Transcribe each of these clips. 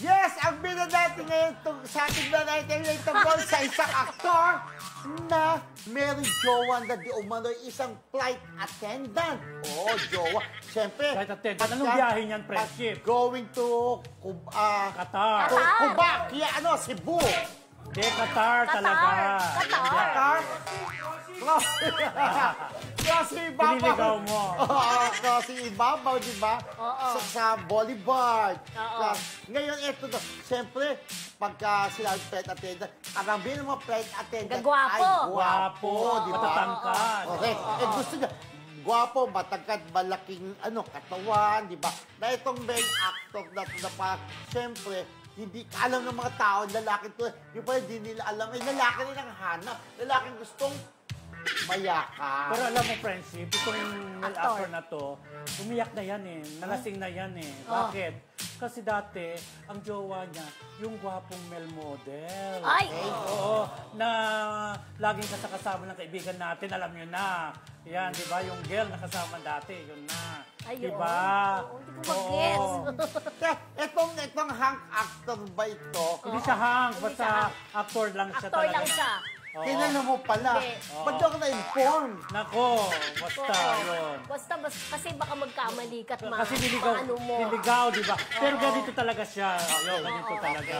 Yes, ang bida natin ngayon sa ating na natin tungkol sa isang aktor na merong jowa na di umano'y isang flight attendant. Oo, jowa. Siyempre, Flight attendant. Anong biyahe niyan, friendship? Going to Qatar. Cuba, kaya Cebu. Hindi, Qatar talaga. Qatar? Kasi ibabaw. Piniligaw mo. Kasi ibabaw, di ba? Sa volleyball. Ngayon, ito na. Siyempre, pagka sila flight attendant, karamihan ng mga flight attendant Gagwapo. ay gwapo, di ba? Matatangkad. Correct. Gusto niya, gwapo, matangkad, malaking katawan, di ba? Na itong male actor na pa, siyempre, hindi alam ng mga tao, lalaki to, yung pala hindi nila alam, lalaki rin ang hanap. Lalaking gustong mayaka. Pero alam mo, friendship, itong male actor na to, umiyak na yan eh. Nalasing na yan eh. Bakit? Kasi dati, ang jowa niya, yung gwapong male model. Ay! Oo, na laging kasama ng kaibigan natin, alam nyo na. Yan, di ba? Yung girl na kasama dati, yun na. Ayun. Di ba? Hindi ko mag-gets. Itong hang actor ba ito? Hindi siya hang, basta actor lang siya Actor talaga. lang siya. Kinala mo pala. Hindi. Ba't daw ka na-inform? Nako, basta yun. Basta, kasi baka magkamali ka at Kasi niligaw, ano mo. niligaw, di ba? Pero ganito talaga siya. Yun, ganito talaga.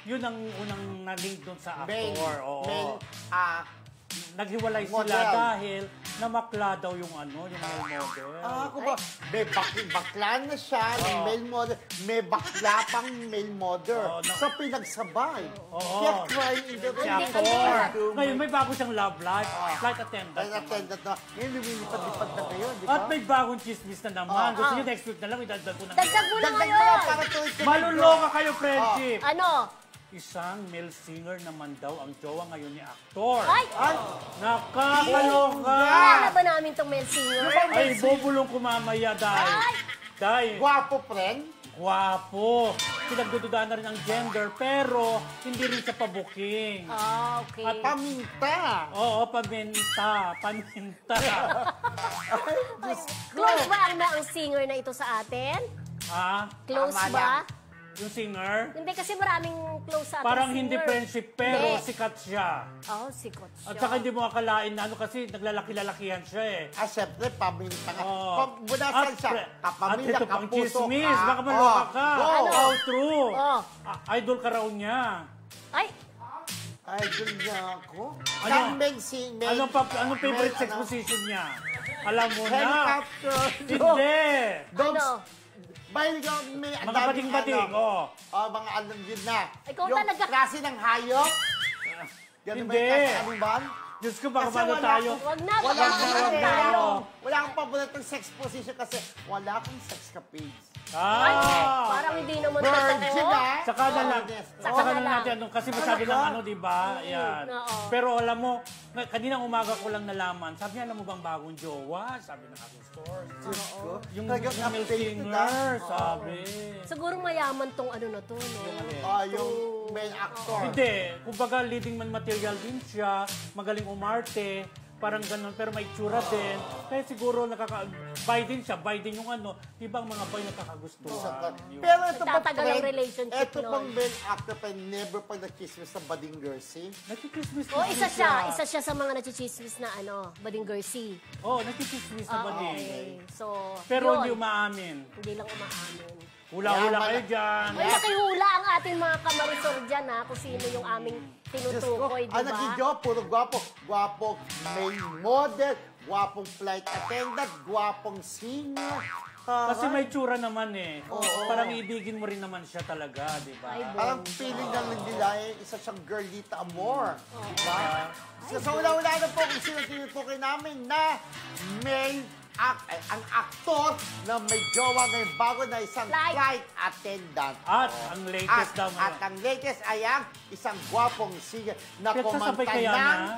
Yun ang unang na-link doon sa actor. Oo. Naghiwalay model. sila dahil namakla daw yung male model. Ako ba? May bakla na siya ng male model. May bakla pang male model. So, pinagsabay. Kaya crying in the actor. Ngayon, may bago siyang love life. Flight attendant. Flight attendant na. Ngayon, lumilipad-lipad na kayo, di ba? At may bagong chismis na naman. Gusto nyo next week na lang, idagdag ko na. Dagdag mo na Dagdag ngayon. mo lang para tuloy-tuloy. Maluloka kayo, friendship. Ano? Isang male singer naman daw ang jowa ngayon ni aktor. Ay! Nakakaloka! Kilala ba namin itong male singer? Ay, bubulong ko mamaya dahil. Gwapo, friend. Gwapo. Pinagdududaan na rin ang gender, pero hindi rin siya pabuking. Okay. At Paminta. Oo, paminta. Paminta. Close ba ang singer na ito sa atin? Ha? Close Tama ba? Yung singer? Hindi kasi maraming close sa atin Parang singer. hindi friendship, pero Hindi. sikat siya. Sikat siya. At saka hindi mo akalain na kasi naglalaki-lalakihan siya eh. Siyempre, paminta ka. Bunasan At siya. Kapamilya, ito pang kapuso chismis. ka. Baka maloka ka. Ano? All true. Idol ka raw niya. Ay! Idol niya ako. Ano? Anong favorite sex position niya? Alam mo na. Helicopter. Hindi. Dogs. Ano? Mga bading-bading, mga alam yun na. Ikaw yung talaga. klase ng hayop. Ganun ba Hindi. yung klase ng animal? Diyos ko, baka Kasi ano wala tayo. Wag na, Wala baka akong naman tayo. wala akong paboritong sex position kasi wala akong sex capades. Parang hindi naman Virgin totoo. Saka na lang. Saka na na lang. natin, kasi masabi ng di ba? Yan. Oo. Pero alam mo, kaninang umaga ko lang nalaman, sabi niya, alam mo bang bagong jowa? Sabi ng aking store. Yung Talagang male updated singer, sabi. Siguro mayaman tong ano na to, no? Yung main actor. Hindi. Kumbaga, leading man material din siya, magaling umarte, parang ganun, pero may tsura din. Kaya siguro buy din siya, buy din yung di ba ang mga boy nakakagustuhan? Pero ito pa, Nagtatagal ang relationship ito nun. pang main actor pa, never pa nag-chismis sa Bading Gersi. Nakikismis Isa siya sa mga nachichismis na Bading Gersi. Nakikismis na ba din? Okay. So, Pero yun. hindi umaamin. Hindi lang umaamin. Hula-hula kayo dyan. May nakihula ang ating mga kamarisor dyan, kung sino yung aming tinutukoy, di ba? Naging puro gwapo. Gwapong main model, gwapong flight attendant, gwapong singer. Kasi may tsura naman eh. Parang ibigin mo rin naman siya talaga, di ba? Parang feeling lang nila isa siyang girlita amor. Diba? So wala na po kung sino tinutukoy namin na male ang aktor na may jowa ngayong bago na isang flight attendant. At ang latest daw mo. At ang latest ay ang isang gwapong singer na Nagsasabay kumanta kaya ng... na?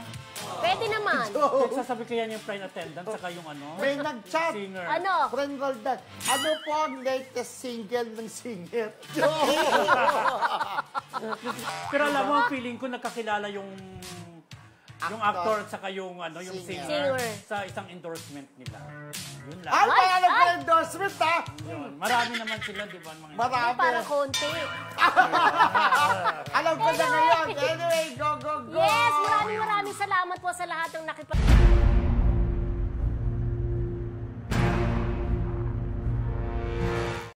Pwede naman. Nagsasabi kaya niya yung flight attendant saka yung May nag-chat. singer. Friend Roldan, ano po ang latest single ng singer? Pero alam mo, ang feeling ko nakakilala yung Yung actor at saka yung, yung Singer. singer, sa isang endorsement nila. Yun lang. Ay, pangalan ko endorsement, ha? Yun. Marami naman sila, di ba? Mga Marami. Para konti. Alam ko na ngayon. Anyway, go, go, go! Yes, maraming salamat po sa lahat ng nakipag...